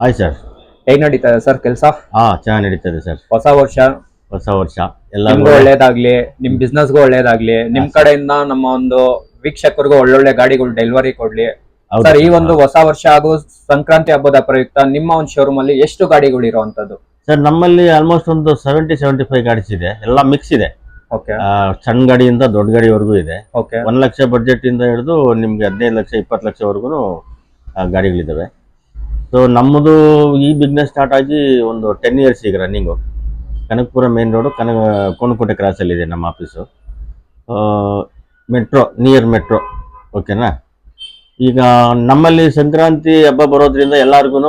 ಆಯ್ತು ಸರ್. ಹೇಗ್ ನಡೀತಾ ಇದೆ ಸರ್ ಕೆಲಸ? ಚೆನ್ನಾಗಿ ನಡೀತದೆ ಸರ್. ಹೊಸ ವರ್ಷ ಎಲ್ಲ ಒಳ್ಳೇದಾಗ್ಲಿ, ನಿಮ್ ಬಿಸ್ನೆಸ್ಗೂ ಒಳ್ಳೇದಾಗ್ಲಿ, ನಿಮ್ ಕಡೆಯಿಂದ ನಮ್ಮ ಒಂದು ವೀಕ್ಷಕರಿಗೂ ಒಳ್ಳೊಳ್ಳೆ ಗಾಡಿಗಳು ಡೆಲಿವರಿ ಕೊಡ್ಲಿ ಸರ್. ಈ ಒಂದು ಹೊಸ ವರ್ಷ ಹಾಗೂ ಸಂಕ್ರಾಂತಿ ಹಬ್ಬದ ಪ್ರಯುಕ್ತ ನಿಮ್ಮ ಒಂದು ಶೋರೂಮ್ ಅಲ್ಲಿ ಎಷ್ಟು ಗಾಡಿಗಳು ಇರುವಂತದ್ದು ಸರ್? ನಮ್ಮಲ್ಲಿ ಆಲ್ಮೋಸ್ಟ್ ಒಂದು 70-75 ಗಾಡೀಸ್ ಇದೆ, ಎಲ್ಲ ಮಿಕ್ಸ್ ಇದೆ. ಸಣ್ಣ ಗಾಡಿಯಿಂದ ದೊಡ್ಡ ಗಾಡಿವರೆಗೂ ಇದೆ. 1 ಲಕ್ಷ ಬಡ್ಜೆಟ್ ಇಂದ ಹಿಡಿದು ನಿಮ್ಗೆ 15 ಲಕ್ಷ 20 ಲಕ್ಷವರೆಗೂ ಗಾಡಿಗಳಿದ್ದಾವೆ. ಸೊ ನಮ್ಮದು ಈ ಬಿಸ್ನೆಸ್ ಸ್ಟಾರ್ಟ್ ಆಗಿ ಒಂದು 10 ಇಯರ್ಸ್ ಈಗ ರನ್ನಿಂಗು. ಕನಕಪುರ ಮೇನ್ ರೋಡು, ಕೋಣಕೋಟೆ ಕ್ರಾಸಲ್ಲಿ ಇದೆ ನಮ್ಮ ಆಫೀಸು. Metro, near metro. ಓಕೆನಾ? ಈಗ ನಮ್ಮಲ್ಲಿ ಸಂಕ್ರಾಂತಿ ಹಬ್ಬ ಬರೋದ್ರಿಂದ ಎಲ್ಲರಿಗೂ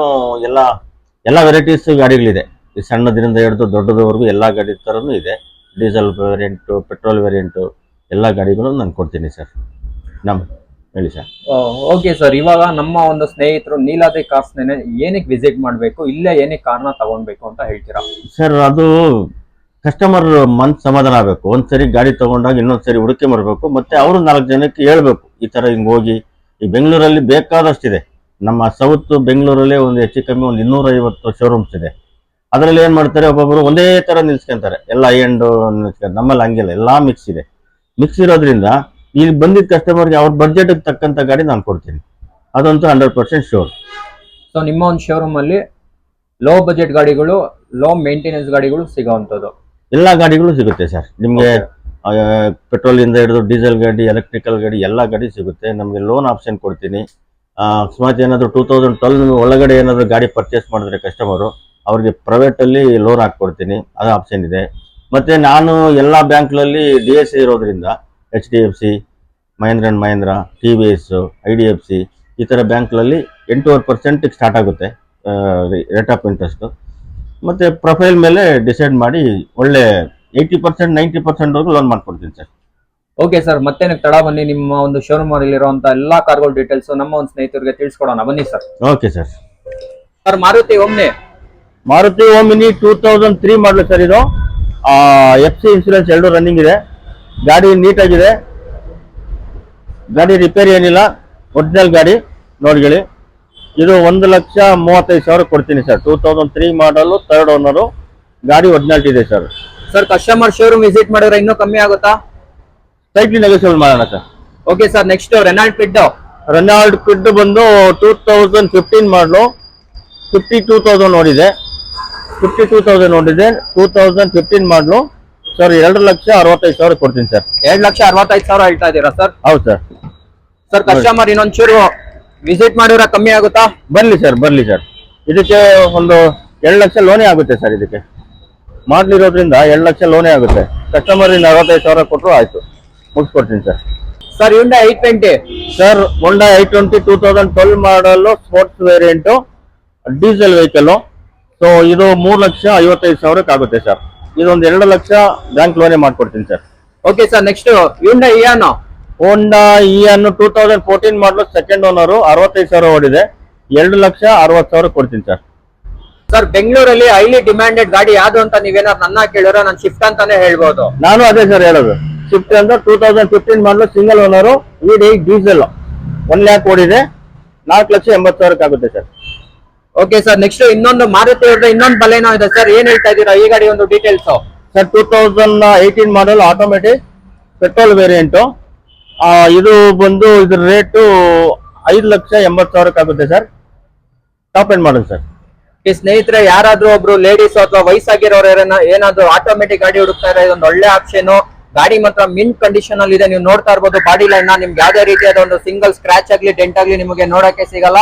ಎಲ್ಲ ವೆರೈಟೀಸ್ ಗಾಡಿಗಳಿದೆ. ಈ ಸಣ್ಣದ್ರಿಂದ ಹಿಡಿದು ದೊಡ್ಡದವರೆಗೂ ಎಲ್ಲ ಗಾಡಿ ಥರನೂ ಇದೆ. ಡೀಸೆಲ್ ವೇರಿಯಂಟು, ಪೆಟ್ರೋಲ್ ವೇರಿಯಂಟು ಎಲ್ಲ ಗಾಡಿಗಳು ನಾನು ಕೊಡ್ತೀನಿ ಸರ್. ಹೇಳಿ ಸರ್. ಓಕೆ ಸರ್, ಇವಾಗ ನಮ್ಮ ಒಂದು ಸ್ನೇಹಿತರು ನೀಲಾದ್ರಿ ಕಾರ್ಸ್ನ ಏನಕ್ಕೆ ವಿಸಿಟ್ ಮಾಡಬೇಕು, ಇಲ್ಲೇ ಏನಕ್ಕೆ ಕಾರ್ನ ತಗೊಳ್ಬೇಕು ಅಂತ ಹೇಳ್ತೀರಾ ಸರ್? ಅದು ಕಸ್ಟಮರ್ ಮನ್ಸು ಸಮಾಧಾನ ಆಗಬೇಕು. ಒಂದ್ಸರಿ ಗಾಡಿ ತಗೊಂಡಾಗ ಇನ್ನೊಂದ್ಸರಿ ಹುಡುಕಿ ಬರಬೇಕು, ಮತ್ತೆ ಅವರು 4 ಜನಕ್ಕೆ ಹೇಳ್ಬೇಕು ಈ ತರ ಹಿಂಗೆ ಹೋಗಿ. ಈ ಬೆಂಗಳೂರಲ್ಲಿ ಬೇಕಾದಷ್ಟಿದೆ. ನಮ್ಮ ಸೌತ್ ಬೆಂಗಳೂರಲ್ಲೇ ಒಂದು ಹೆಚ್ಚು ಕಮ್ಮಿ ಒಂದು 250 ಶೋರೂಮ್ಸ್ ಇದೆ. ಅದರಲ್ಲಿ ಏನ್ ಮಾಡ್ತಾರೆ, ಒಬ್ಬೊಬ್ಬರು ಒಂದೇ ತರ ನಿಲ್ಸ್ಕೊಂತಾರೆ, ಎಲ್ಲ ಹೈ ಎಂಡ್ ನಿಲ್ಸ್ಕೊಂತಾರೆ. ನಮ್ಮಲ್ಲಿ ಹಂಗಿಲ್ಲ, ಎಲ್ಲಾ ಮಿಕ್ಸ್ ಇದೆ. ಮಿಕ್ಸ್ ಇರೋದ್ರಿಂದ ಇಲ್ಲಿ ಬಂದಿದ್ದ ಕಸ್ಟಮರ್ಗೆ ಅವ್ರ ಬಡ್ಜೆಟ್ ತಕ್ಕಂತ ಗಾಡಿ ನಾನು ಕೊಡ್ತೀನಿ, ಅದಂತೂ 100% ಶೋರ್. ಸೊ ನಿಮ್ಮ ಒಂದು ಶೋರೂಮ್ ಅಲ್ಲಿ ಲೋ ಬಜೆಟ್ ಗಾಡಿಗಳು, ಲೋ ಮೇಂಟೆನೆನ್ಸ್ ಗಾಡಿಗಳು ಸಿಗೋವಂಥದ್ದು ಎಲ್ಲಾ ಗಾಡಿಗಳು ಸಿಗುತ್ತೆ ಸರ್. ನಿಮ್ಗೆ ಪೆಟ್ರೋಲ್ ಇಂದ ಹಿಡಿದು ಡೀಸೆಲ್ ಗಾಡಿ, ಎಲೆಕ್ಟ್ರಿಕಲ್ ಗಾಡಿ, ಎಲ್ಲಾ ಗಾಡಿ ಸಿಗುತ್ತೆ. ನಮ್ಗೆ ಲೋನ್ ಆಪ್ಷನ್ ಕೊಡ್ತೀನಿ. ಅಕಸ್ಮಾತ್ ಏನಾದ್ರು 2012 ಒಳಗಡೆ ಏನಾದ್ರು ಗಾಡಿ ಪರ್ಚೇಸ್ ಮಾಡಿದ್ರೆ ಕಸ್ಟಮರು, ಅವ್ರಿಗೆ ಪ್ರೈವೇಟ್ ಅಲ್ಲಿ ಲೋನ್ ಹಾಕೊಡ್ತೀನಿ, ಅದು ಆಪ್ಷನ್ ಇದೆ. ಮತ್ತೆ ನಾನು ಎಲ್ಲಾ ಬ್ಯಾಂಕ್ಗಳಲ್ಲಿ DSA ಇರೋದ್ರಿಂದ HDFC, Mahindra and Mahindra, TVS, IDFC ಈ ತರ ಬ್ಯಾಂಕ್ಗಳಲ್ಲಿ 8% ಸ್ಟಾರ್ಟ್ ಆಗುತ್ತೆ ರೇಟ್ ಆಫ್ ಇಂಟ್ರೆಸ್ಟ್. ಮತ್ತೆ ಪ್ರೊಫೈಲ್ ಮೇಲೆ ಡಿಸೈಡ್ ಮಾಡಿ ಒಳ್ಳೆ 80% 90% ವರೆಗೂ ಲೋನ್ ಮಾಡ್ಕೊಡ್ತೀನಿ ಸರ್. ಓಕೆ ಸರ್, ಮತ್ತೆ ತಡ ಬನ್ನಿ, ನಿಮ್ಮ ಒಂದು ಶೋರೂಮ್ ಅಲ್ಲಿ ಇರುವಂತ ಎಲ್ಲಾ ಕಾರ್ಗಳ ಡೀಟೇಲ್ಸ್ ನಮ್ಮ ಒಂದು ಸ್ನೇಹಿತರಿಗೆ ತಿಳಿಸ್ಕೊಡೋಣ, ಬನ್ನಿ sir. Okay sir. Sir Maruti Omni 2003 ಮಾಡಲು ಸರ್. ಇದು FC ಇನ್ಸೂರೆನ್ಸ್ 2 ರನ್ನಿಂಗ್ ಇದೆ. ಗಾಡಿ ನೀಟಾಗಿದೆ, ಗಾಡಿ ರಿಪೇರಿ ಏನಿಲ್ಲ, ಒರಿಜಿನಲ್ ಗಾಡಿ ನೋಡ್ಕೊಳ್ಳಿ. ಇದು 1,35,000 ಕೊಡ್ತೀನಿ ಸರ್. 2003 ಮಾಡಲು, 3rd ಓನರು, ಗಾಡಿ ಒರಿಜಿನಾಲಿಟಿ ಇದೆ sir. Sir customer showroom visit ಮಾಡಿದ್ರೆ ಇನ್ನೂ ಕಮ್ಮಿ ಆಗುತ್ತಾ? ಸ್ಲೈಟ್ಲಿ ನೆಗೋಷಿಯಬಲ್ ಮಾಡೋಣ sir. Okay sir, next Renault Kwid ಬಂದು 2015 ಮಾಡಲು, 52,000 ನೋಡಿದೆ. 2015 ಮಾಡಲು ಸರ್. 2,65,000 ಕೊಡ್ತೀನಿ ಸರ್. 2,65,000 ಹೇಳ್ತಾ ಇದ್ದೀರಾ ಸರ್? ಹೌದು ಸರ್. ಸರ್ ಕಸ್ಟಮರ್ ಇನ್ನೊಂಚೂರು ವಿಸಿಟ್ ಮಾಡಿದ್ರೆ ಕಮ್ಮಿ ಆಗುತ್ತಾ? ಬರ್ಲಿ ಸರ್. ಇದಕ್ಕೆ ಒಂದು 2 ಲಕ್ಷ ಲೋನೇ ಆಗುತ್ತೆ ಸರ್. ಇದಕ್ಕೆ ಮಾಡ್ಲಿರೋದ್ರಿಂದ 2 ಲಕ್ಷ ಲೋನೇ ಆಗುತ್ತೆ. ಕಸ್ಟಮರ್ 65,000 ಕೊಟ್ಟರು ಆಯ್ತು, ಮುಗಿಸ್ಕೊಡ್ತೀನಿ sir. Sir Hyundai i20 sir. Honda i20 2012 model, sports variant, diesel vehicle. So ಇದು 3,55,000 ಆಗುತ್ತೆ ಸರ್. ಇದೊಂದು 2 ಲಕ್ಷ ಬ್ಯಾಂಕ್ ಲೋನೇ ಮಾಡ್ಕೊಡ್ತೀನಿ sir. Okay sir, next Hyundai Eon 2014 ಮಾಡಲು, 2nd ಓನರು, 65,000 ಓಡಿದೆ. 2,60,000 ಕೊಡ್ತೀನಿ ಸರ್. ಸರ್ ಬೆಂಗಳೂರಲ್ಲಿ ಹೈಲಿ ಡಿಮ್ಯಾಂಡೆಡ್ ಗಾಡಿ ಯಾವ್ದು ಅಂತ ನೀವೇನಾದ್ರು ನನ್ನ ಕೇಳಿದ್ರೆ ನಾನು ಶಿಫ್ಟ್ ಅಂತಾನೆ ಹೇಳ್ಬೋದು. ನಾನು ಅದೇ ಸರ್ ಹೇಳೋದು. ಶಿಫ್ಟ್ ಅಂದ್ರೆ 2015 ಮಾಡಲು, single owner, V8 diesel, 1 lac ಓಡಿದೆ. 4,80,000 ಆಗುತ್ತೆ ಸರ್. ಓಕೆ ಸರ್, ನೆಕ್ಸ್ಟ್ ಇನ್ನೊಂದು ಮಾರುತಿ ಅವ್ರದ್ದು ಇನ್ನೊಂದು ಬಲೇನೋ ಇದೆ ಸರ್, ಏನ್ ಹೇಳ್ತಾ ಇದ್ದೀರಾ ಈ ಗಾಡಿ ಒಂದು ಡೀಟೇಲ್ಸ್? ಸರ್ 2018 ಮಾಡಲ್, ಆಟೋಮೆಟಿಕ್, ಪೆಟ್ರೋಲ್ ವೇರಿಯಂಟು. ಇದು ಬಂದು ಇದ್ರ ರೇಟು 5,80,000 ಆಗುತ್ತೆ sir. Top end model sir. ಈ ಸ್ನೇಹಿತರೆ ಯಾರಾದ್ರೂ ಒಬ್ರು ಲೇಡೀಸ್ ಅಥವಾ ವಯಸ್ಸಾಗಿರೋರು ಏನಾದ್ರು ಆಟೋಮೆಟಿಕ್ ಗಾಡಿ ಹುಡುಕ್ತಾ ಇದ್ರೆ ಇದೊಂದು ಒಳ್ಳೆ ಆಪ್ಷನ್. ಗಾಡಿ ಮಾತ್ರ ಮಿಂಟ್ ಕಂಡೀಷನ್ ಅಲ್ಲಿ ಇದೆ, ನೀವು ನೋಡ್ತಾ ಇರ್ಬೋದು. ಬಾಡಿ ಲೈನ್ ನಿಮ್ಗೆ ಯಾವ್ದೇ ರೀತಿಯಾದ ಒಂದು ಸಿಂಗಲ್ ಸ್ಕ್ರಾಚ್ ಆಗ್ಲಿ, ಡೆಂಟ್ ಆಗ್ಲಿ ನಿಮಗೆ ನೋಡಕ್ಕೆ ಸಿಗಲ್ಲ.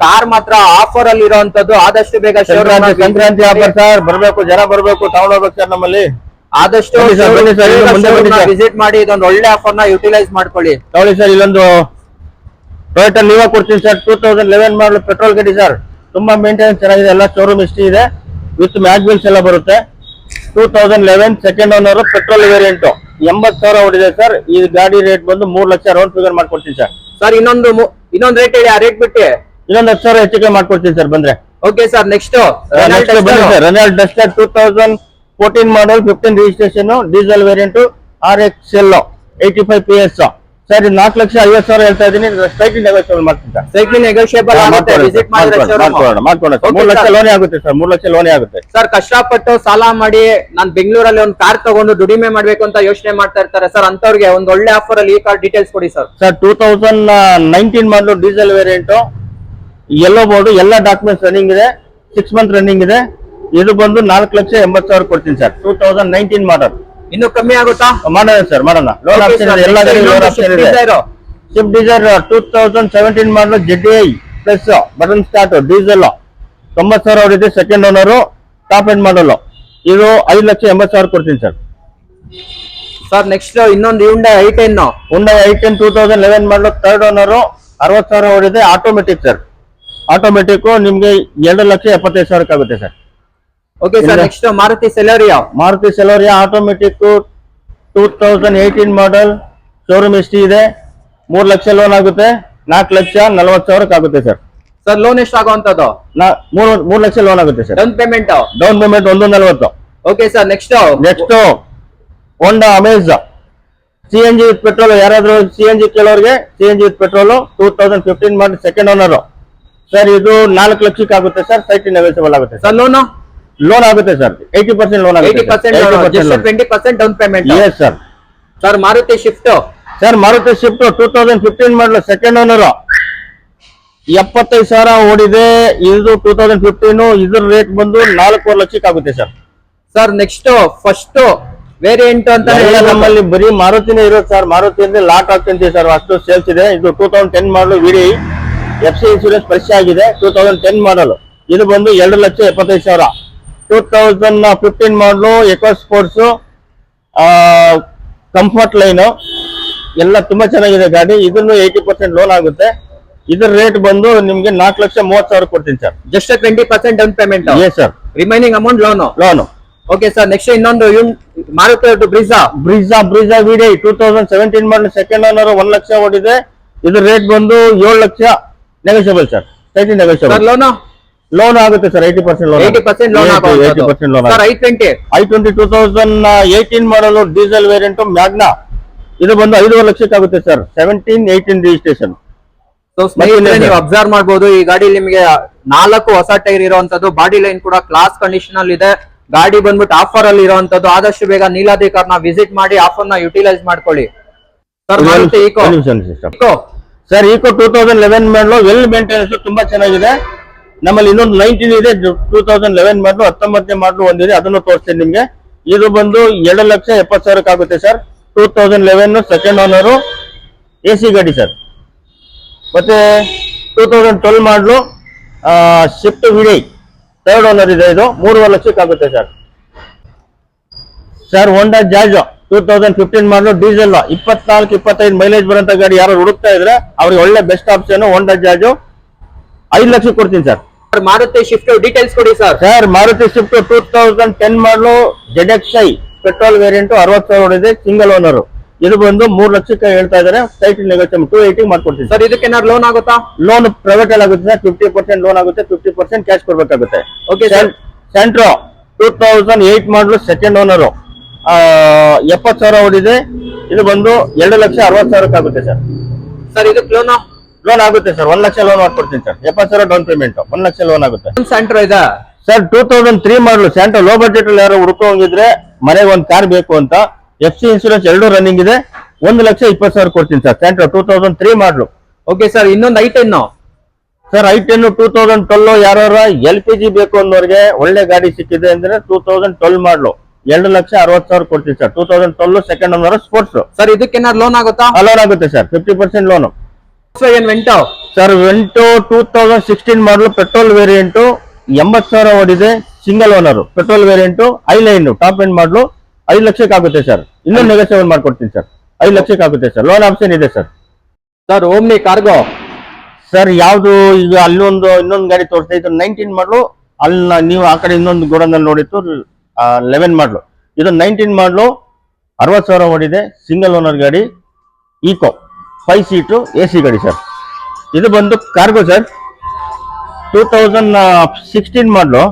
ಕಾರ್ ಮಾತ್ರ ಆಫರ್ ಅಲ್ಲಿ ಇರುವಂತದ್ದು. ಆದಷ್ಟು ಬೇಗ ಸಂಕ್ರಾಂತಿ ಆಫರ್ ಸರ್, ಬರ್ಬೇಕು, ಜನ ಬರ್ಬೇಕು, ತಗೊಂಡೋಗ್ಬೇಕು ಸರ್. ನಮ್ಮಲ್ಲಿ ಆದಷ್ಟು ವಿಸಿಟ್ ಮಾಡಿ ಇದೊಂದು ಒಳ್ಳೆ ಆಫರ್ ನ ಯುಟಿಲೈಸ್ ಮಾಡ್ಕೊಳ್ಳಿ. ನೋಡಿ ಸರ್, ಇಲ್ಲೊಂದು ಟೊಯೋಟಾ ಲಿವಾ ಕೊಡ್ತೀನಿ ಸರ್. 2011 ಮಾಡಲು, ಪೆಟ್ರೋಲ್ ಗಾಡಿ ಸರ್. ತುಂಬಾ ಮೇಂಟೆನೆನ್ಸ್ ಚೆನ್ನಾಗಿದೆ, ಎಲ್ಲ ಶೋರೂಮ್ ಹಿಸ್ಟ್ರಿ ಇದೆ, ವಿತ್ ಮ್ಯಾಗ್ ವೀಲ್ಸ್ ಎಲ್ಲ ಬರುತ್ತೆ. 2011 2nd ಓನರ್, ಪೆಟ್ರೋಲ್ ವೇರಿಯಂಟ್, 80,000 ಓಡಿದೆ ಸರ್. ಈ ಗಾಡಿ ರೇಟ್ ಬಂದು 3 ಲಕ್ಷ ರೌಂಡ್ ಫಿಗರ್ ಮಾಡ್ಕೊಡ್ತೀನಿ ಸರ್. ಸರ್ ಇನ್ನೊಂದು ರೇಟ್ ಹೇಳಿ, ಆ ರೇಟ್ ಬಿಟ್ಟು ಇನ್ನೊಂದು 10,000 ಹೆಚ್ಚಿಗೆ ಮಾಡ್ಕೊಡ್ತೀನಿ ಸರ್ ಬಂದ್ರೆ. Okay sir, next Renault Duster 2014 ಮಾಡಲ್, 15 registration, diesel variant, RXL 85 PS, sir ಇದು 4,50,000 ಹೇಳ್ತಾ ಇದೀನಿ, ಸ್ಟ್ರೈಟ್ಲಿ ನೆಗೋಷಿಯಬಲ್ ಮಾಡ್ತೀನಿ ಸರ್. ಸೈಕಲ್ ನೆಗೋಷಿಯೇಬಲ್ ಆಗುತ್ತೆ, ವಿಸಿಟ್ ಮಾಡಿದ್ರೆ ಮಾಡ್ಕೊಡೋಣ ಸರ್. 3 ಲಕ್ಷ ಲೋನೇ ಆಗುತ್ತೆ ಸರ್, 3 ಲಕ್ಷ ಲೋನೇ ಆಗುತ್ತೆ ಸರ್. ಕಷ್ಟಪಟ್ಟು ಸಾಲ ಮಾಡಿ ನಾನು ಬೆಂಗಳೂರಲ್ಲಿ ಒಂದು ಕಾರ್ ತಗೊಂಡು ದುಡಿಮೆ ಮಾಡ್ಬೇಕು ಅಂತ ಯೋಚನೆ ಮಾಡ್ತಾ ಇರ್ತಾರೆ ಸರ್, ಅಂತವ್ರಿಗೆ ಒಂದು ಒಳ್ಳೆ ಆಫರ್ ಅಲ್ಲಿ ಈ ಕಾರ್ ಡೀಟೇಲ್ಸ್ ಕೊಡಿ ಸರ್. ಸರ್ 2019 ಮಾಡಲು ಡೀಸೆಲ್ ವೇರಿಯಂಟ್, ಯೆಲ್ಲೋ ಬೋರ್ಡ್, ಎಲ್ಲ ಡಾಕ್ಯುಮೆಂಟ್ಸ್ ರನ್ನಿಂಗ್ ಇದೆ, 6 ಮಂತ್ ರನ್ನಿಂಗ್ ಇದೆ. ಇದು ಬಂದು 4,80,000 ಕೊಡ್ತೀನಿ ಸರ್. 2019 ಮಾಡಲ್. ಇನ್ನು ಕಮ್ಮಿ ಆಗುತ್ತಾ? ಮಾಡೋಣ ಸರ್, ಮಾಡೋಣ. ಲೋನ್ ಆಪ್ಷನ್ ಇದೆ, ಎಲ್ಲ ಲೋನ್ ಆಪ್ಷನ್ ಇದೆ. Swift Dzire 2017 model ZDI plus button start diesel 90,000 ಹೊಡಿದೆ, second owner, top end model. ಇದು 5,80,000 ಕೊಡ್ತೀನಿ ಸರ್. ಸರ್ ನೆಕ್ಸ್ಟ್ ಇನ್ನೊಂದು Hyundai i10. Hyundai i10 2011 model, third owner, 60,000 ಹೊಡಿದೆ, ಆಟೋಮೆಟಿಕ್ ಸರ್. ಆಟೋಮೆಟಿಕ್ ನಿಮ್ಗೆ 2,75,000 ಆಗುತ್ತೆ sir. Okay sir. Next Maruti Celerio automatic 2018 model, showroom history ಇದೆ, 3 lakh loan ಆಗುತ್ತೆ, 4,40,000 ಆಗುತ್ತೆ ಸರ್. ಸರ್ ಲೋನ್ ಎಷ್ಟು ಆಗುವಂತದ್ದು? 3 ಲಕ್ಷ ಲೋನ್ ಆಗುತ್ತೆ sir. Down payment 1,40,000. Okay sir. Next Honda Amaze CNG with petrol. ಯಾರಾದ್ರೂ CNG ಕೇಳೋರಿಗೆ CNG with petrol 2015 model, second owner sir. ಇದು 4 ಲಕ್ಷಕ್ಕೆ ಆಗುತ್ತೆ sir, site negotiable ಆಗುತ್ತೆ ಸರ್. ಲೋನ್ ಆಗುತ್ತೆ ಸರ್, 80% ಲೋನ್ ಆಗುತ್ತೆ, 20% down payment. Yes sir. Sir Maruti shift sir, Maruti shift 2015 ಮಾಡಲು, second owner, 75,000 ಓಡಿದೆ. ಇದು 2015. ಇದ್ರ ರೇಟ್ ಬಂದು 4 ಲಕ್ಷಕ್ಕೆ ಆಗುತ್ತೆ sir. Sir next first variant ಅಂತ ನಮ್ಮಲ್ಲಿ ಬರೀ ಮಾರುತಿನೇ ಇರೋದು ಸರ್. ಮಾರುತಿ ಅಂದ್ರೆ ಲಾಟ್ ಆಗ್ತಂತೀವಿ ಸರ್, ಅಷ್ಟು ಸೇಲ್ಸ್ ಇದೆ. ಇದು 2010 ಮಾಡಲು, ವಿಡಿ FC ಇನ್ಸೂರೆನ್ಸ್ ಪರಿಚಯ ಆಗಿದೆ, 2010 ಮಾಡಲು. ಇದು ಬಂದು 2,75,000. 2015 ಮಾಡಲು, ಎಕೋ ಸ್ಪೋರ್ಟ್ಸ್, ಕಂಫರ್ಟ್ ಲೈನ್ ಎಲ್ಲ ತುಂಬಾ ಚೆನ್ನಾಗಿದೆ ಗಾಡಿ. ಇದನ್ನು 80% ಲೋನ್ ಆಗುತ್ತೆ. ಇದ್ರ ರೇಟ್ ಬಂದು ನಿಮ್ಗೆ 4,30,000 ಕೊಡ್ತೀನಿ sir. Just 20% down payment. Yes sir. Remaining amount loan. Okay sir. Next ಇನ್ನೊಂದು ಮಾರುತಿ ಬ್ರೀಜಾ ವಿಡಿ 2017 ಮಾಡಲು, ಸೆಕೆಂಡ್ ಓನರ್, 1 ಲಕ್ಷ ಓಡಿದೆ. ಇದ್ರ ರೇಟ್ ಬಂದು 7 lakh negotiable sir, site negotiable. Loan ಆಗುತ್ತೆ sir, 80% loan. 80% loan sir. i20 2018 ಮಾಡಲು, ಡೀಸೆಲ್ ವೇರಿಯಂಟ್, ಮ್ಯಾಗ್ನಾ. ಇದು ಬಂದು 5 ಲಕ್ಷಕ್ಕೆ ಆಗುತ್ತೆ ಸರ್, 17-18 ರಿಜಿಸ್ಟ್ರೇಷನ್. ನೀವು ಅಬ್ಸರ್ವ್ ಮಾಡಬಹುದು, ಈ ಗಾಡಿ ನಿಮಗೆ 4 ಹೊಸ ಟೈರ್ ಇರುವಂತದ್ದು, ಬಾಡಿ ಲೈನ್ ಕೂಡ ಕ್ಲಾಸ್ ಕಂಡೀಷನ್ ಅಲ್ಲಿ ಇದೆ. ಗಾಡಿ ಬಂದ್ಬಿಟ್ಟು ಆಫರ್ ಅಲ್ಲಿ ಇರುವಂತದ್ದು. ಆದಷ್ಟು ಬೇಗ ನೀಲಾದ್ರಿ ಕಾರ್ನ ವಿಸಿಟ್ ಮಾಡಿ ಆಫರ್ ನ ಯುಟಿಲೈಸ್ ಮಾಡ್ಕೊಳ್ಳಿ ಸರ್. ಸರ್ ಈಕೋ 2011 ಮಾಡಲು, ವೆಲ್ ಮೇಂಟೆನೆನ್ಸ್, ತುಂಬಾ ಚೆನ್ನಾಗಿದೆ. ನಮ್ಮಲ್ಲಿ ಇನ್ನೊಂದು 19 ಇದೆ, 2011 ಮಾಡಲು, 19ನೇ ಮಾಡಲು ಒಂದಿದೆ, ಅದನ್ನು ತೋರಿಸ್ತೀನಿ ನಿಮ್ಗೆ. ಇದು ಬಂದು 2,70,000 ಆಗುತ್ತೆ ಸರ್. 2011 ಸೆಕೆಂಡ್ ಓನರು, AC ಗಾಡಿ ಸರ್. ಮತ್ತೆ 2012 ಮಾಡಲು, ಶಿಫ್ಟ್ ವಿಡಿ ಥರ್ಡ್ ಓನರ್ ಇದೆ, ಇದು 3 ಲಕ್ಷಕ್ಕೆ ಆಗುತ್ತೆ ಸರ್. ಸರ್ ಹೋಂಡಾ ಜಾಜ್ 2015 ಮಾಡಲು, ಡೀಸೆಲ್, 24-25 ಮೈಲೇಜ್ ಬರುವಂತ ಗಾಡಿ ಯಾರು ಹುಡುಕ್ತಾ ಇದ್ರೆ ಅವ್ರಿಗೆ ಒಳ್ಳೆ ಬೆಸ್ಟ್ ಆಪ್ಷನ್ ಹೋಂಡಾ ಜಾಜ್, 5 ಲಕ್ಷಕ್ಕೆ ಕೊಡ್ತೀನಿ ಸರ್. ಮಾರುತಿ ಶಿಫ್ಟ್ ಡೀಟೇಲ್ಸ್ ಕೊಡಿ sir. Sir Maruti Swift 2010 model, ZXi petrol variant, 60,000 ಹೊಡಿದೆ, ಸಿಂಗಲ್ ಓನರ್. ಇದು ಬಂದು 3 ಲಕ್ಷಕ್ಕೆ ಹೇಳ್ತಾ ಇದಾರೆ, ಸೈಟ್ ನೆಗೋಷಿಯಬಲ್ 280 ಮಾಡ್ಕೊಡ್ತೀನಿ ಸರ್. ಇದಕ್ಕೆ ಲೋನ್ ಆಗುತ್ತಾ? ಲೋನ್ ಪ್ರೈವೇಟ್ ಅಲ್ಲಿ ಆಗುತ್ತೆ ಸರ್, 50% ಲೋನ್ ಆಗುತ್ತೆ, 50% ಕ್ಯಾಶ್ ಕೊಡ್ಬೇಕಾಗುತ್ತೆ. Okay sir. Santro 2008 model, second owner, 70,000 ಹೊಡಿದೆ. ಇದು ಬಂದು 2,60,000 ಆಗುತ್ತೆ ಸರ್. ಸರ್ ಇದಕ್ಕೆ ಲೋನ್ ಆಗುತ್ತೆ ಸರ್, 1 ಲಕ್ಷ ಲೋನ್ ಮಾಡ್ಕೊಡ್ತೀನಿ sir. 70,000 down payment, 1 lakh loan ಆಗುತ್ತೆ. ಸೆಂಟ್ರೋ ಇದೆ ಸರ್ 2003 ಮಾಡಲು, ಸ್ಯಾಂಟ್ರೋ. ಲೋ ಬಜೆಟ್ ಅಲ್ಲಿ ಯಾರು ಹುಡುಕೋಂಗಿದ್ರೆ ಮನೆಗೆ ಒಂದು ಕಾರ್ ಬೇಕು ಅಂತ, FC ಇನ್ಸೂರೆನ್ಸ್ 2 ರನ್ನಿಂಗ್ ಇದೆ, 1,20,000 ಕೊಡ್ತೀನಿ ಸರ್. ಸ್ಯಾಂಟ್ರೋ 2003 ಮಾಡಲು. Okay sir. ಇನ್ನೊಂದು i10 ಸರ್, i10 2012 ಯಾರು LPG ಬೇಕು ಅನ್ನೋರಿಗೆ ಒಳ್ಳೆ ಗಾಡಿ ಸಿಕ್ಕಿದೆ ಅಂದ್ರೆ 2012 ಮಾಡಲು, 2,60,000 ಕೊಡ್ತೀನಿ sir. 2012 second owner, sports sir. ಇದಕ್ಕೆ ಲೋನ್ ಆಗುತ್ತಾ? ಲೋನ್ ಆಗುತ್ತೆ sir, 50% loan. Vento sir, Vento 2016 model, petrol variant, 80,000 ಓಡಿದೆ, single owner, petrol variant, highline, top end model, 5 ಲಕ್ಷಕ್ಕೆ ಆಗುತ್ತೆ ಸರ್. ಇನ್ನೊಂದು ನೆಗೋಷಿಯಬಲ್ ಮಾಡ್ಕೊಡ್ತೀನಿ ಸರ್, 5 ಲಕ್ಷಕ್ಕೆ ಆಗುತ್ತೆ ಸರ್. ಲೋನ್ ಆಪ್ಷನ್ ಇದೆ sir. Sir Omni cargo sir ಯಾವ್ದು ಈಗ ಇನ್ನೊಂದು ಗಾಡಿ ತೋರಿಸ್ತಾ ಇತ್ತು, 19 ಮಾಡಲು. ಅಲ್ಲಿ ನೀವು ಆ ಕಡೆ ಇನ್ನೊಂದು ಗೋಡನಲ್ಲಿ ನೋಡಿತ್ತು, 11 ಮಾಡಲು. ಇದು 19 ಮಾಡಲು, 60,000 ಓಡಿದೆ, ಸಿಂಗಲ್ ಓನರ್ ಗಾಡಿ, ಈಕೋ 5 ಸೀಟು AC ಗಾಡಿ ಸರ್. ಇದು ಬಂದು ಕಾರ್ಗೋ ಸರ್, 2016 ಮಾಡಲು.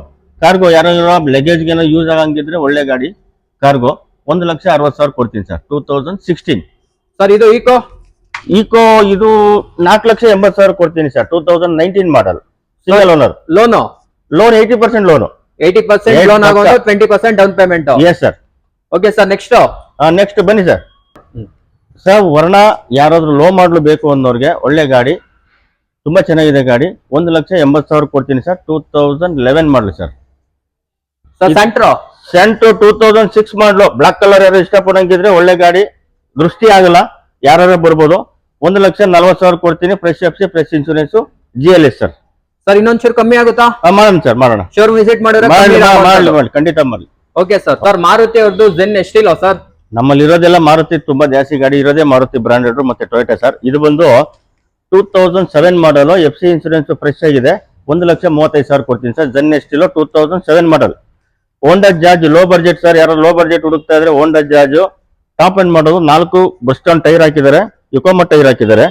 ಕಾರ್ಗೋ ಯಾರು ಲಗೇಜ್ಗೆ ಯೂಸ್ ಆಗಂಗಿದ್ರೆ ಒಳ್ಳೆ ಗಾಡಿ ಕಾರ್ಗೋ, 1,60,000 ಕೊಡ್ತೀನಿ ಸರ್. 2016 ಸರ್. ಇದು ಈಕೋ ಈಕೋ ಇದು 4,80,000 ಕೊಡ್ತೀನಿ sir. 2019 model, single owner. Loan loan 80% loan. 80% loan ಆಗೋದು, 20% down payment. Yes sir. Okay sir, next next ಬನ್ನಿ ಸರ್. ಸರ್ ವರ್ಣ ಯಾರಾದ್ರೂ ಲೋ ಮಾಡಲು ಬೇಕು ಅನ್ನೋರಿಗೆ ಒಳ್ಳೆ ಗಾಡಿ, ತುಂಬಾ ಚೆನ್ನಾಗಿದೆ ಗಾಡಿ. 1,80,000 ಕೊಡ್ತೀನಿ ಸರ್. 2011 ಮಾಡಲು ಸರ್. ಸೆಂಟ್ರೋ 2006 ಮಾಡಲು, ಬ್ಲಾಕ್ ಕಲರ್ ಯಾರು ಇಷ್ಟಪಡಂಗಿದ್ರೆ ಒಳ್ಳೆ ಗಾಡಿ, ದೃಷ್ಟಿ ಆಗಲ್ಲ, ಯಾರು ಬರ್ಬೋದು. 1,40,000 ಕೊಡ್ತೀನಿ. Fresh FC, fresh insurance, GLS sir. Sir ಇನ್ನೊಂಚೂರು ಕಮ್ಮಿ ಆಗುತ್ತಾ? ಮಾಡೋಣ ಸರ್, ಮಾಡೋಣ. ಶೋರೂಮ್ ವಿಸಿಟ್ ಮಾಡಿದ್ರೆ ಮಾಡಿ, ಖಂಡಿತ ಮಾಡಿ. Okay sir. ಸರ್ ಮಾರುತಿ ಅವ್ರದ್ದು ಜೆನ್ ಎಷ್ಟಿಲ್ಲ ಸರ್? ನಮ್ಮಲ್ಲಿ ಇರೋದೆಲ್ಲ ಮಾರುತಿ, ತುಂಬಾ ಜಾಸ್ತಿ ಗಾಡಿ ಇರೋದೇ ಮಾರುತಿ ಬ್ರಾಂಡೆಡ್ ಮತ್ತೆ ಟೊಯೋಟಾ ಸರ್. ಇದು ಬಂದು 2007 ಮಾಡಲು, FC ಇನ್ಶೂರೆನ್ಸ್ ಫ್ರೆಶ್ ಆಗಿದೆ. 1,35,000 ಕೊಡ್ತೀನಿ ಸರ್. ಜೆನ್ ಎಷ್ಟಿಲ್ಲ, 2007 ಮಾಡಲ್. ಹೋಂಡಾ ಜಾಜ್ ಲೋ ಬಡ್ಜೆಟ್ ಸರ್. ಯಾರು ಲೋ ಬಡ್ಜೆಟ್ ಹುಡುಕ್ತಾ ಇದ್ರೆ ಹೋಂಡಾ ಜಾಜ್ ಟಾಪ್ ಎಂಡ್ ಮಾಡೋದು. 4 ಬಸ್ ಸ್ಟಾಂಡ್ ಟೈರ್ ಹಾಕಿದ್ದಾರೆ, ಯುಕೋಮಾ ಟೈರ್ ಹಾಕಿದ್ದಾರೆ.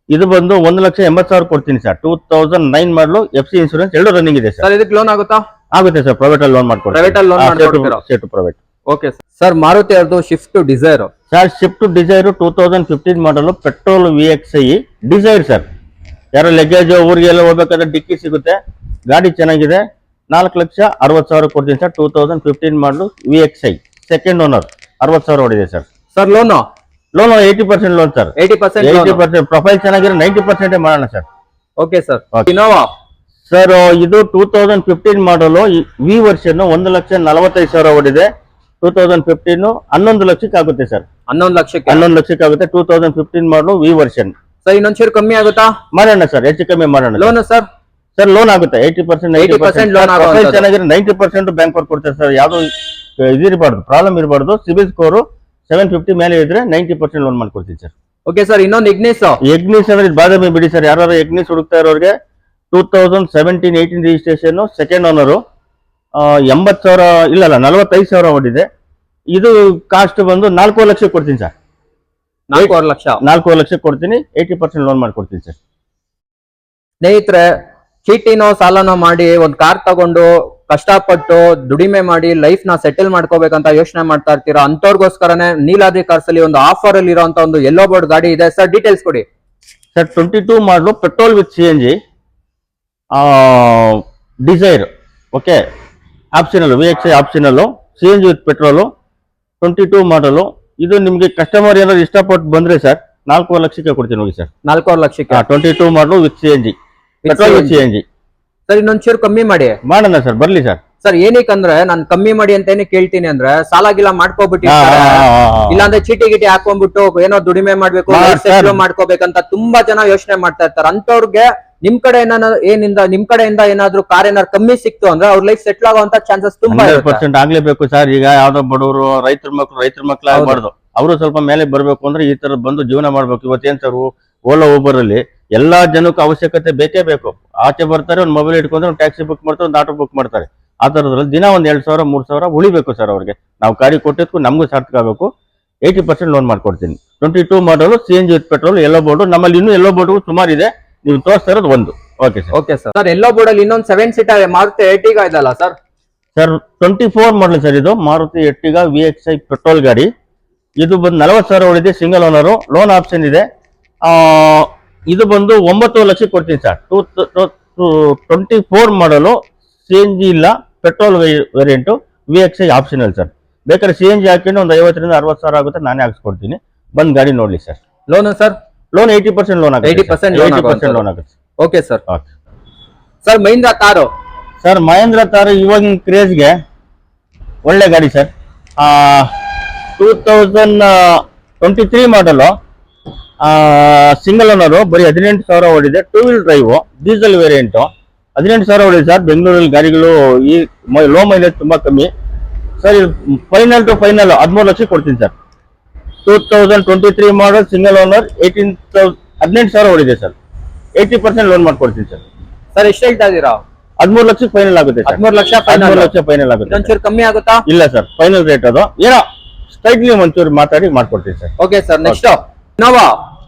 ಇದು ಬಂದು 1,80,000 ಕೊಡ್ತೀನಿ sir. 2009 model, FC insurance 2 running ಇದೆ ಸರ್. ಸರ್ ಇದಕ್ಕೆ ಲೋನ್ ಆಗುತ್ತಾ? ಆಗುತ್ತೆ ಸರ್, ಪ್ರೈವೇಟ್ ಅಲ್ಲಿ ಲೋನ್ ಮಾಡ್ಕೊಡ್ತೀನಿ. ಪ್ರೈವೇಟ್ ಅಲ್ಲಿ ಲೋನ್ ಮಾಡ್ಕೊಡ್ತೀರಾ? State private. Okay sir. Maruti ಅವ್ರದ್ದು Swift Dzire sir. Swift Dzire 2015 model, petrol VXI Dzire sir. ಯಾರೋ ಲಗೇಜ್ ಊರಿಗೆಲ್ಲ ಹೋಗ್ಬೇಕಾದ್ರೆ ಡಿಕ್ಕಿ ಸಿಗುತ್ತೆ, ಗಾಡಿ ಚೆನ್ನಾಗಿದೆ. 4,60,000 ಕೊಡ್ತೀನಿ sir. 2015 model, VXI second owner, 60,000 ಹೊಡಿದೆ sir. Sir loan 80% loan sir. 80% profile ಚೆನ್ನಾಗಿರೋ 90% ಮಾಡೋಣ sir. Okay sir. Innova sir ಇದು 2015 ಮಾಡಲು, ವಿ ವರ್ಷನ್ 1,45,000 ಹೊಡಿದೆ. 2015 11 ಲಕ್ಷಕ್ಕೆ ಆಗುತ್ತೆ ಸರ್. 11 ಲಕ್ಷಕ್ಕೆ 11 ಲಕ್ಷಕ್ಕೆ ಆಗುತ್ತೆ. 2015 ಮಾಡಲು, ವಿ ವರ್ಷನ್. ಸರ್ ಇನ್ನೊಂಚೂರು ಕಮ್ಮಿ ಆಗುತ್ತಾ? ಮಾಡೋಣ ಸರ್, ಹೆಚ್ಚು ಕಮ್ಮಿ ಮಾಡೋಣ. Loan sir? ಸರ್ ಲೋನ್ ಆಗುತ್ತೆ 80% ಲೋನ್ ಆಗುತ್ತೆ. ಚೆನ್ನಾಗಿರೋ 90% ಬ್ಯಾಂಕ್ ಅವ್ರು ಕೊಡ್ತಾರೆ ಸರ್. ಯಾವ್ದು ಇದಿರಬಾರ್ದು, ಪ್ರಾಬ್ಲಮ್ ಇರಬಾರ್ದು. ಸಿಬಿಲ್ ಸ್ಕೋರ್ 750 ಮೇಲೆ ಇದ್ರೆ 90% ಲೋನ್ ಮಾಡ್ಕೊಡ್ತೀನಿ ಸರ್. Okay sir. ಇನ್ನೊಂದು ಇಗ್ನಿಸ್ ಅಂದ್ರೆ ಬಾದಾಮಿ ಬಿಡಿ ಸರ್. ಯಾರು ಎಗ್ನಿಸ್ ಹುಡುಕ್ತಾ ಇರೋರಿಗೆ 2017-18 ರಿಜಿಸ್ಟ್ರೇಷನ್, ಸೆಕೆಂಡ್ ಓನರು, 80,000 ಇಲ್ಲ 45,000 ಹೊಡಿದೆ. ಇದು ಕಾಸ್ಟ್ ಬಂದು 4 ಲಕ್ಷ ಕೊಡ್ತೀನಿ ಸರ್. 4 ಲಕ್ಷ 4 ಲಕ್ಷ ಕೊಡ್ತೀನಿ. 80% ಲೋನ್ ಮಾಡ್ಕೊಡ್ತೀನಿ ಸರ್. ಸ್ನೇಹಿತರೆ, ಚೀಟಿನೋ ಸಾಲನೋ ಮಾಡಿ ಒಂದ್ ಕಾರ್ ತಗೊಂಡು ಕಷ್ಟಪಟ್ಟು ದುಡಿಮೆ ಮಾಡಿ ಲೈಫ್ ನ ಸೆಟಲ್ ಮಾಡ್ಕೋಬೇಕಂತ ಯೋಚನೆ ಮಾಡ್ತಾ ಇರ್ತೀರಾ, ಅಂತವ್ರಿಗೋಸ್ಕರನೇ ನೀಲಾದ್ರಿ ಕಾರ್ಸ್ ಅಲ್ಲಿ ಒಂದು ಆಫರ್ ಅಲ್ಲಿ ಇರುವಂತ ಒಂದು ಯೆಲ್ಲೋ ಬೋರ್ಡ್ ಗಾಡಿ ಇದೆ ಸರ್. ಡೀಟೇಲ್ಸ್ ಕೊಡಿ ಸರ್. 22 ಮಾಡಲು, petrol with CNG Dzire. Okay, optional, VXI optional, CNG with petrol, 22 ಮಾಡಲು. ಇದು ನಿಮ್ಗೆ ಕಸ್ಟಮರ್ ಏನಾದ್ರು ಇಷ್ಟಪಟ್ಟು ಬಂದ್ರೆ ಸರ್ 4 ಲಕ್ಷಕ್ಕೆ ಕೊಡ್ತೀನಿ ಹೋಗಿ ಸರ್. 4 ಲಕ್ಷಕ್ಕೆ 22 model with CNG, petrol with CNG. Sir ಇನ್ನೊಂಚೂರು ಕಮ್ಮಿ ಮಾಡಿ ಮಾಡೋಣ ಸರ್, ಬರ್ಲಿ ಸರ್. ಸರ್ ಏನಕ್ಕಂದ್ರೆ ನಾನು ಕಮ್ಮಿ ಮಾಡಿ ಅಂತ ಕೇಳ್ತೀನಿ ಅಂದ್ರೆ ಸಾಲ ಗಿಲ ಮಾಡ್ಕೋಬಿಟ್ಟಿರ್ತಾರೆ, ಇಲ್ಲಾಂದ್ರೆ ಚೀಟಿ ಗಿಟಿ ಹಾಕೊಂಡ್ಬಿಟ್ಟು ಏನೋ ದುಡಿಮೆ ಮಾಡ್ಬೇಕು, ಸೆಟ್ಲ್ ಮಾಡ್ಕೋಬೇಕಂತ ತುಂಬಾ ಜನ ಯೋಚನೆ ಮಾಡ್ತಾ ಇರ್ತಾರೆ. ಅಂತವ್ರಿಗೆ ನಿಮ್ ಕಡೆಯಿಂದ ಏನಾದ್ರು ಕಾರ್ ಏನಾದ್ರು ಕಮ್ಮಿ ಸಿಕ್ತು ಅಂದ್ರೆ ಅವ್ರ ಲೈಫ್ ಸೆಟ್ಲ್ ಆಗುವಂತ ಚಾನ್ಸಸ್ ತುಂಬಾ 100% ಆಗ್ಲೇಬೇಕು ಸರ್. ಈಗ ಯಾವ್ದೋ ಬಡವರು, ರೈತರ ಮಕ್ಳು ಆಗ್ಬಾರ್ದು. ಅವರು ಸ್ವಲ್ಪ ಮೇಲೆ ಬರ್ಬೇಕು ಅಂದ್ರೆ ಈ ತರ ಬಂದು ಜೀವನ ಮಾಡ್ಬೇಕು. ಇವತ್ತೇನ್ ಸರ್, ಓಲಾ ಊಬರ್ ಅಲ್ಲಿ ಎಲ್ಲಾ ಜನಕ್ಕೂ ಅವಶ್ಯಕತೆ ಬೇಕೇ ಬೇಕು. ಆಚೆ ಬರ್ತಾರೆ, ಒಂದು ಮೊಬೈಲ್ ಇಟ್ಕೊಂಡ್ರೆ ಒಂದು ಟ್ಯಾಕ್ಸಿ ಬುಕ್ ಮಾಡ್ತಾರೆ, ಒಂದು ಆಟೋ ಬುಕ್ ಮಾಡ್ತಾರೆ. ಆ ತರದ್ರಲ್ಲಿ ದಿನ 2,000 3,000 ಉಳಿಬೇಕು ಸರ್ ಅವ್ರಿಗೆ. ನಾವು ಗಾಡಿ ಕೊಟ್ಟಿದ್ಕು ನಮಗೂ ಸಾರ್ಥಕ ಆಗಬೇಕು. 80% ಲೋನ್ ಮಾಡ್ಕೊಡ್ತೀನಿ. 22 ಮಾಡಲು, CNG with petrol, yellow board. ನಮ್ಮಲ್ಲಿ ಇನ್ನೂ ಯೆಲ್ಲೋ ಬೋರ್ಡ್ ಸುಮಾರು ಇದೆ, ನೀವು ತೋರಿಸ್ತಾ ಇರೋದು ಒಂದು. Okay sir. Okay sir. Sir yellow board ಅಲ್ಲಿ ಇನ್ನೊಂದು 7 ಸೀಟರ್ ಮಾರುತಿ ಎರ್ಟಿಗಾ ಇದಲ್ಲ ಸರ್? Sir 24 model sir. ಇದು ಮಾರುತಿ ಎರ್ಟಿಗಾ VXI ಪೆಟ್ರೋಲ್ ಗಾಡಿ. ಇದು ಬಂದು 40,000 ಹೊಡಿದೆ, ಸಿಂಗಲ್ ಓನರು, ಲೋನ್ ಆಪ್ಷನ್ ಇದೆ. ಇದು ಬಂದು 9 ಲಕ್ಷಕ್ಕೆ ಕೊಡ್ತೀನಿ ಸರ್. 24 ಮಾಡಲು, CNG ಇಲ್ಲ, petrol variant, VXI optional sir. ಬೇಕಾದ್ರೆ CNG ಹಾಕಿದ್ರೆ ಒಂದು 50,000 ರಿಂದ 60,000 ಆಗುತ್ತೆ, ನಾನೇ ಹಾಕ್ಸ್ಕೊಡ್ತೀನಿ. ಬಂದ್ ಗಾಡಿ ನೋಡ್ಲಿ sir. Loan sir? Loan 80% loan ಆಗುತ್ತೆ. 80% ಲೋನ್ ಆಗುತ್ತೆ. Okay sir. ಸರ್ ಮಹೀಂದ್ರ ತಾರು ಸರ್. ಮಹೇಂದ್ರ ತಾರು ಇವಾಗಿನ ಕ್ರೇಜ್ಗೆ ಒಳ್ಳೆ ಗಾಡಿ ಸರ್. 2023 ಮಾಡಲು, ಸಿಂಗಲ್ ಓನರು, ಬರೀ 18,000 ಓಡಿದೆ. 2 ವೀಲ್ ಡ್ರೈವ್, ಡೀಸೆಲ್ ವೇರಿಯಂಟು, 18,000 ಓಡಿದೆ ಸರ್. ಬೆಂಗಳೂರಲ್ಲಿ ಗಾಡಿಗಳು ಈ ಲೋ ಮೈಲೇಜ್ ತುಂಬಾ ಕಮ್ಮಿ ಸರ್. ಇದು ಫೈನಲ್ ಟು ಫೈನಲ್ 13 ಲಕ್ಷ ಕೊಡ್ತೀನಿ ಸರ್. 2023 ಮಾಡಲ್, ಸಿಂಗಲ್ ಓನರ್, 18,000 ಓಡಿದೆ ಸರ್. 80% ಲೋನ್ ಮಾಡ್ಕೊಡ್ತೀನಿ ಸರ್. ಸರ್ ಎಷ್ಟು ಹೇಳ್ತಾ ಇದೀರಾ? 13 ಲಕ್ಷಕ್ಕೆ ಫೈನಲ್ ಆಗುತ್ತೆ ಸರ್. 13 ಲಕ್ಷ ಫೈನಲ್ ಆಗುತ್ತೆ. ಒಂಚೂರು ಕಮ್ಮಿ ಆಗುತ್ತಾ? ಇಲ್ಲ ಸರ್, ಫೈನಲ್ ರೇಟ್ ಅದು. ಏನೋ ಸ್ಟ್ರೈಟ್ಲಿ ಒಂಚೂರು ಮಾತಾಡಿ ಮಾಡ್ಕೊಡ್ತೀನಿ sir. Okay sir. Next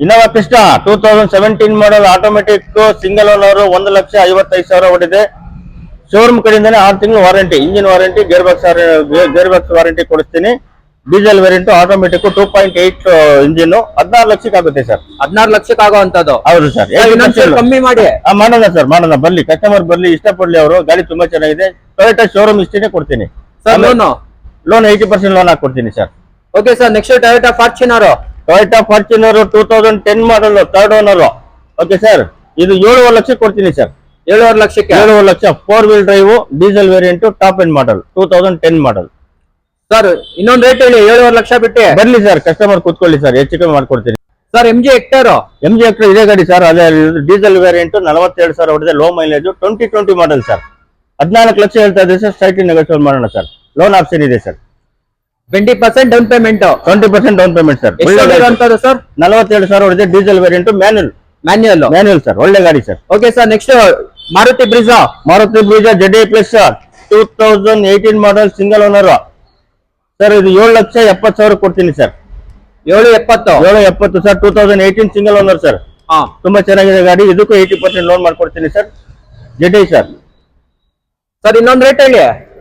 Innova Crysta 2017 ಮಾಡಲ್, ಆಟೋಮೆಟಿಕ್, ಸಿಂಗಲ್ ಓನರ್, 1,55,000 ಹೊಡಿದೆ. ಶೋರೂಮ್ ಕಡೆಯಿಂದಾನೆ 6 ತಿಂಗಳು warranty, engine warranty, gear box warranty ಕೊಡಿಸ್ತೀನಿ. ಡೀಸೆಲ್ ವೇರಿಯಂಟ್ ಆಟೋಮೆಟಿಕ್ 2.8 ಇಂಜಿನ್ 16 ಲಕ್ಷಕ್ಕೆ ಆಗುತ್ತೆ ಸರ್. 16 ಲಕ್ಷಕ್ಕೆ ಆಗುವಂತದ್ದು. ಹೌದು ಸರ್. ಇನ್ನೊಂದ್ಸಲ ಕಮ್ಮಿ ಮಾಡಿ. ಮಾಡೋಣ ಸರ್, ಮಾಡೋಣ. ಬರ್ಲಿ, ಕಸ್ಟಮರ್ ಬರ್ಲಿ, ಇಷ್ಟಪಡ್ಲಿ. ಅವರು ಗಾಡಿ ತುಂಬಾ ಚೆನ್ನಾಗಿದೆ. ಟೊಯೋಟಾ ಶೋರೂಮ್ ಇಷ್ಟೇ ಕೊಡ್ತೀನಿ ಸರ್. ಲೋನ್ 80% ಲೋನ್ ಹಾಕೊಡ್ತೀನಿ sir. Okay sir. Next Toyota Fortuner. 2010 model, 3rd owner. Okay sir, ಇದು 7.5 ಲಕ್ಷ ಕೊಡ್ತೀನಿ ಸರ್. 7.5 ಲಕ್ಷಕ್ಕೆ. 7.5 lakh 4 wheel drive diesel variant top end model 2010 model sir. ಇನ್ನೊಂದು ರೇಟ್ ಹೇಳಿ. 7.5 ಲಕ್ಷ ಬಿಟ್ಟೆ ಬರ್ಲಿ ಸರ್, ಕಸ್ಟಮರ್ ಕೂತ್ಕೊಳ್ಳಿ ಸರ್, ಹೆಚ್ಚು ಕಮ್ಮಿ ಮಾಡ್ಕೊಡ್ತೀನಿ ಸರ್. MG hectare. ಇದೇ ಗಾಡಿ ಸರ್. ಅದೇ ಡೀಸೆಲ್ ವೇರಿಯಂಟ್ 42,000 ಹೊಡೆದೆ, low mileage 2020 model sir. 14 lakh ಹೇಳ್ತಾ ಇದೆ ಸರ್. ಸ್ಟ್ರೈಟ್ ನೆಗೋಷಿಯೇಟ್ ಮಾಡೋಣ ಸರ್. ಲೋನ್ ಆಪ್ಷನ್ ಇದೆ sir. 20% down payment. 20% down payment sir. Sir 47,000 ಹೊಡೆದೆ, ಡೀಸೆಲ್ ವೇರಿಯಂಟ್ ಮ್ಯಾನ್ಯುಯಲ್ ಸರ್. ಒಳ್ಳೆ ಗಾಡಿ sir. Okay sir. Next Maruti Brezza. ZA plus 2018 model single owner sir. ಇದು 7,70,000 ಕೊಡ್ತೀನಿ sir. 770 sir. 2018 single owner sir. ತುಂಬಾ ಚೆನ್ನಾಗಿದೆ ಗಾಡಿ. ಇದಕ್ಕೂ 80% ಲೋನ್ ಮಾಡ್ಕೊಡ್ತೀನಿ ಸರ್. ZA sir. ಸರ್ ಇನ್ನೊಂದು ರೇಟ್ ಹೇಳಿ.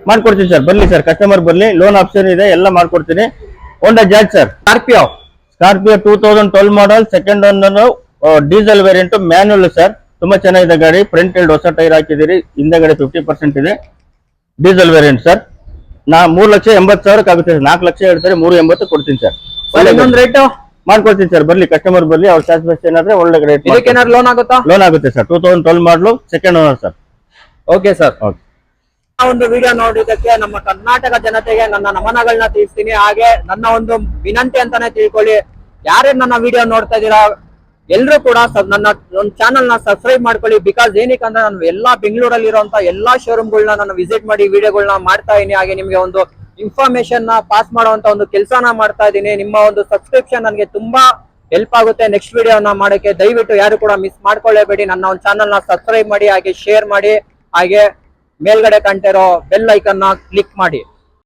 ಮಾಡ್ಕೊಡ್ತೀನಿ ಸರ್. ಬರ್ಲಿ ಸರ್, ಕಸ್ಟಮರ್ ಬರ್ಲಿ. ಲೋನ್ ಆಪ್ಷನ್ ಇದೆ, ಎಲ್ಲ ಮಾಡ್ಕೊಡ್ತೀನಿ. ಹೋಂಡಾ ಜಾಜ್ ಸರ್. ಸ್ಕಾರ್ಪಿಯೋ 2012 ಮಾಡಲ್, 2nd owner, diesel variant manual sir. ತುಂಬಾ ಚೆನ್ನಾಗಿದೆ ಗಾಡಿ. ಫ್ರಂಟ್ ಎರಡು ಹೊಸ ಟೈರ್ ಹಾಕಿದಿರಿ, ಹಿಂದೆಗಡೆ 50% ಇದೆ. Diesel variant sir. 3,80,000 ಆಗುತ್ತೆ ಸರ್. 4 ಲಕ್ಷ ಹೇಳ್ತಾರೆ, 3,80 ಕೊಡ್ತೀನಿ ಸರ್. ಇನ್ನೊಂದು ರೇಟ್ ಮಾಡ್ಕೊಡ್ತೀನಿ ಸರ್. ಬರ್ಲಿ, ಕಸ್ಟಮರ್ ಬರ್ಲಿ. ಅವ್ರ ಸ್ಯಾಟಿಸ್ಫ್ಯಾಕ್ಷನ್ ಆದ್ರೆ ಒಳ್ಳೆ ರೇಟ್. ಇದಕ್ಕೇನಾದ್ರು ಲೋನ್ ಆಗುತ್ತಾ? ಲೋನ್ ಆಗುತ್ತೆ ಸರ್. 2012 ಮಾಡಲು, 2nd owner sir. Okay sir. Okay. ಒಂದು ವಿಡಿಯೋ ನೋಡಿದ್ದಕ್ಕೆ ನಮ್ಮ ಕರ್ನಾಟಕ ಜನತೆಗೆ ನನ್ನ ನಮನಗಳನ್ನ ತಿಳಿಸ್ತೀನಿ. ಹಾಗೆ ನನ್ನ ಒಂದು ವಿನಂತಿ ಅಂತಾನೆ ತಿಳ್ಕೊಳ್ಳಿ, ಯಾರೇ ನನ್ನ ವಿಡಿಯೋ ನೋಡ್ತಾ ಇದ್ದೀರಾ ಎಲ್ರು ಕೂಡ ನನ್ನ ಒಂದು ಚಾನಲ್ ನ ಸಬ್ಸ್ಕ್ರೈಬ್ ಮಾಡ್ಕೊಳ್ಳಿ. ಬಿಕಾಸ್ ಏನಕ್ಕೆ ಅಂದ್ರೆ ನಾನು ಎಲ್ಲಾ ಬೆಂಗಳೂರಲ್ಲಿ ಇರುವಂತ ಎಲ್ಲಾ ಶೋರೂಮ್ಗಳನ್ನ ನಾನು ವಿಸಿಟ್ ಮಾಡಿ ವಿಡಿಯೋಗಳನ್ನ ಮಾಡ್ತಾ ಇದೀನಿ. ಹಾಗೆ ನಿಮ್ಗೆ ಒಂದು ಇನ್ಫಾರ್ಮೇಶನ್ ನ ಪಾಸ್ ಮಾಡುವಂತ ಒಂದು ಕೆಲಸನ ಮಾಡ್ತಾ ಇದ್ದೀನಿ. ನಿಮ್ಮ ಒಂದು ಸಬ್ಸ್ಕ್ರಿಪ್ಷನ್ ನನಗೆ ತುಂಬಾ ಹೆಲ್ಪ್ ಆಗುತ್ತೆ ನೆಕ್ಸ್ಟ್ ವಿಡಿಯೋನ ಮಾಡೋಕೆ. ದಯವಿಟ್ಟು ಯಾರು ಕೂಡ ಮಿಸ್ ಮಾಡ್ಕೊಳ್ಳೇಬೇಡಿ. ನನ್ನ ಒಂದು ಚಾನಲ್ ನ ಸಬ್ಸ್ಕ್ರೈಬ್ ಮಾಡಿ, ಹಾಗೆ ಶೇರ್ ಮಾಡಿ, ಹಾಗೆ ಮೇಲ್ಗಡೆ ಕಾಣ್ತಿರೋ ಬೆಲ್ ಐಕನ್ ನ ಕ್ಲಿಕ್ ಮಾಡಿ.